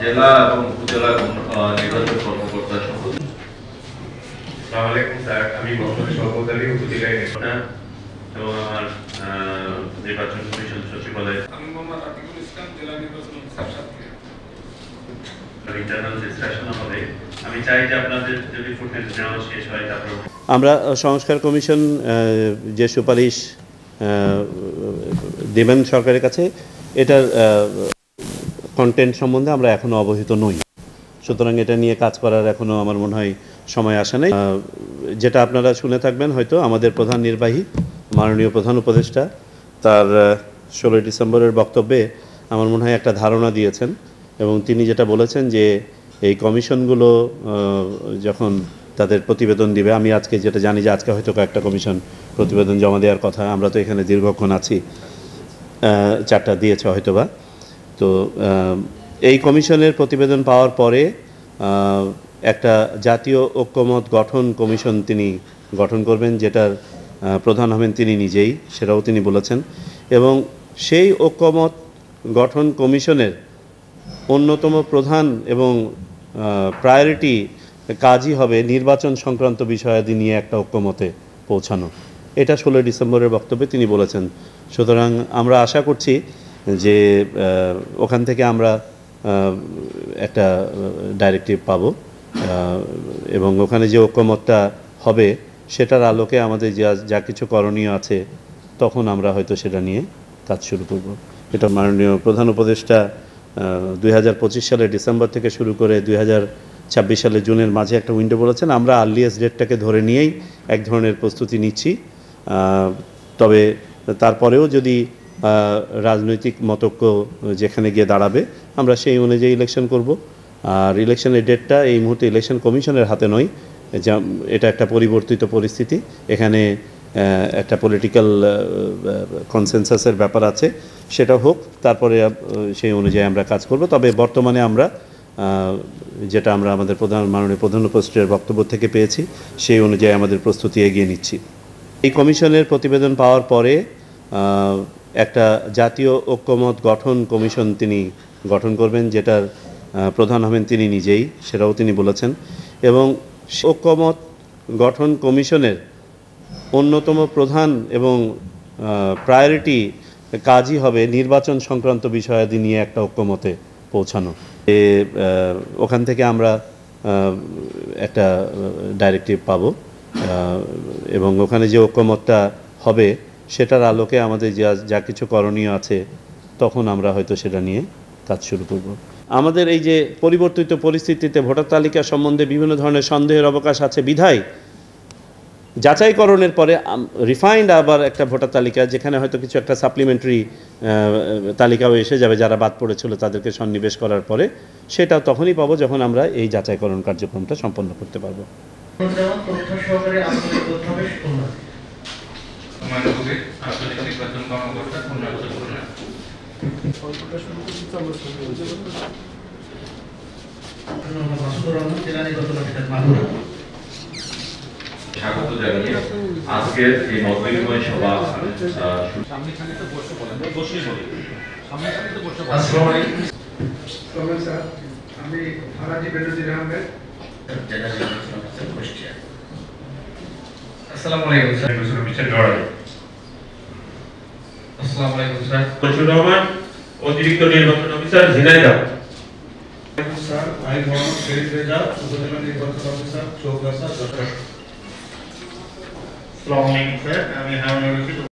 জেলা এবং উপজেলা নির্বাচন কর্মকর্তা সম্পদ। আসসালামু আলাইকুম স্যার, আমি মোহাম্মদ শওকত আলী, উপজেলায় এবং আমার নির্বাচন কমিশন সচিবালয় আমি মোহাম্মদ আতিকুল ইসলাম, জেলা নির্বাচন অফিসার। ইন্টারনাল ডিসকাশন হবে। আমি চাই যে আপনাদের যদি ফুটেজ নেওয়া শেষ হয় তারপর আমরা সংস্কার কমিশন যে সুপারিশ দেবেন সরকারের কাছে, এটার কন্টেন্ট সম্বন্ধে আমরা এখনও অবহিত নই। সুতরাং এটা নিয়ে কাজ করার এখনও আমার মনে হয় সময় আসে নাই। যেটা আপনারা শুনে থাকবেন হয়তো, আমাদের প্রধান নির্বাহী মাননীয় প্রধান উপদেষ্টা তার 16 ডিসেম্বরের বক্তব্যে আমার মনে হয় একটা ধারণা দিয়েছেন, এবং তিনি যেটা বলেছেন যে এই কমিশনগুলো যখন তাদের প্রতিবেদন দিবে, আমি আজকে যেটা জানি যে আজকে হয়তো কয়েকটা কমিশন প্রতিবেদন জমা দেওয়ার কথা, আমরা তো এখানে দীর্ঘক্ষণ আছি, 4টা দিয়েছে হয়তোবা। তো এই কমিশনের প্রতিবেদন পাওয়ার পরে একটা জাতীয় ঐক্যমত গঠন কমিশন তিনি গঠন করবেন, যেটার প্রধান হবেন তিনি নিজেই, সেটাও তিনি বলেছেন। এবং সেই ঐক্যমত গঠন কমিশনের অন্যতম প্রধান এবং প্রায়োরিটি কাজই হবে নির্বাচন সংক্রান্ত বিষয়াদি নিয়ে একটা ঐক্যমতে পৌঁছানো। এটা 16 ডিসেম্বরের বক্তব্যে তিনি বলেছেন। সুতরাং আমরা আশা করছি যে ওখান থেকে আমরা একটা ডাইরেক্টিভ পাবো, এবং ওখানে যে ঐক্যমতটা হবে সেটার আলোকে আমাদের যা কিছু করণীয় আছে তখন আমরা হয়তো সেটা নিয়ে কাজ শুরু করব। এটা মাননীয় প্রধান উপদেষ্টা 2025 সালের ডিসেম্বর থেকে শুরু করে 2026 সালের জুনের মাঝে একটা উইন্ডো বলেছেন। আমরা আর্লিয়েস্ট ডেটটাকে ধরে নিয়েই এক ধরনের প্রস্তুতি নিচ্ছি। তবে তারপরেও যদি রাজনৈতিক মতৈক্য যেখানে গিয়ে দাঁড়াবে, আমরা সেই অনুযায়ী ইলেকশন করব। আর ইলেকশনের ডেটটা এই মুহূর্তে ইলেকশন কমিশনের হাতে নয়, এটা একটা পরিবর্তিত পরিস্থিতি। এখানে একটা পলিটিক্যাল কনসেনসাসের ব্যাপার আছে, সেটা হোক, তারপরে সেই অনুযায়ী আমরা কাজ করব। তবে বর্তমানে আমরা যেটা আমরা আমাদের মাননীয় প্রধান উপদেষ্টার বক্তব্য থেকে পেয়েছি, সেই অনুযায়ী আমাদের প্রস্তুতি এগিয়ে নিচ্ছি। এই কমিশনের প্রতিবেদন পাওয়ার পরে একটা জাতীয় ঐক্যমত গঠন কমিশন তিনি গঠন করবেন, যেটার প্রধান হবেন তিনি নিজেই, সেটাও তিনি বলেছেন। এবং ঐক্যমত গঠন কমিশনের অন্যতম প্রধান এবং প্রায়োরিটি কাজই হবে নির্বাচন সংক্রান্ত বিষয়াদি নিয়ে একটা ঐক্যমতে পৌঁছানো। ওখান থেকে আমরা একটা ডাইরেক্টিভ পাবো, এবং ওখানে যে ঐক্যমতটা হবে সেটার আলোকে আমাদের যা কিছু করণীয় আছে তখন আমরা হয়তো সেটা নিয়ে কাজ শুরু করব। আমাদের এই যে পরিবর্তিত পরিস্থিতিতে ভোটার তালিকা সম্বন্ধে বিভিন্ন ধরনের সন্দেহের অবকাশ আছে বিধায় যাচাইকরণের পরে রিফাইন্ড আবার একটা ভোটার তালিকা, যেখানে হয়তো কিছু একটা সাপ্লিমেন্টারি তালিকাও এসে যাবে যারা বাদ পড়েছিল তাদেরকে সন্নিবেশ করার পরে, সেটা তখনই পাবো যখন আমরা এই যাচাইকরণ কার্যক্রমটা সম্পন্ন করতে পারবো। স্বাগত জানিয়ে আজকের এই মতবিনিময় সভা আমি হারাজি বেনজির আহমেদ, আসসালামু আলাইকুম স্যার, মিস্টার জর্জ। আসসালামু আলাইকুম স্যার, বশির রহমান, অতিরিক্ত নির্বাচন অফিসার ঝিনাইদহ। স্যার আমি মোহাম্মদ শরীফ রেজা, উপজেলা নির্বাচন অফিসার চৌগাছা। আসসালামু আলাইকুম স্যার, আমি হারুন রশিদ।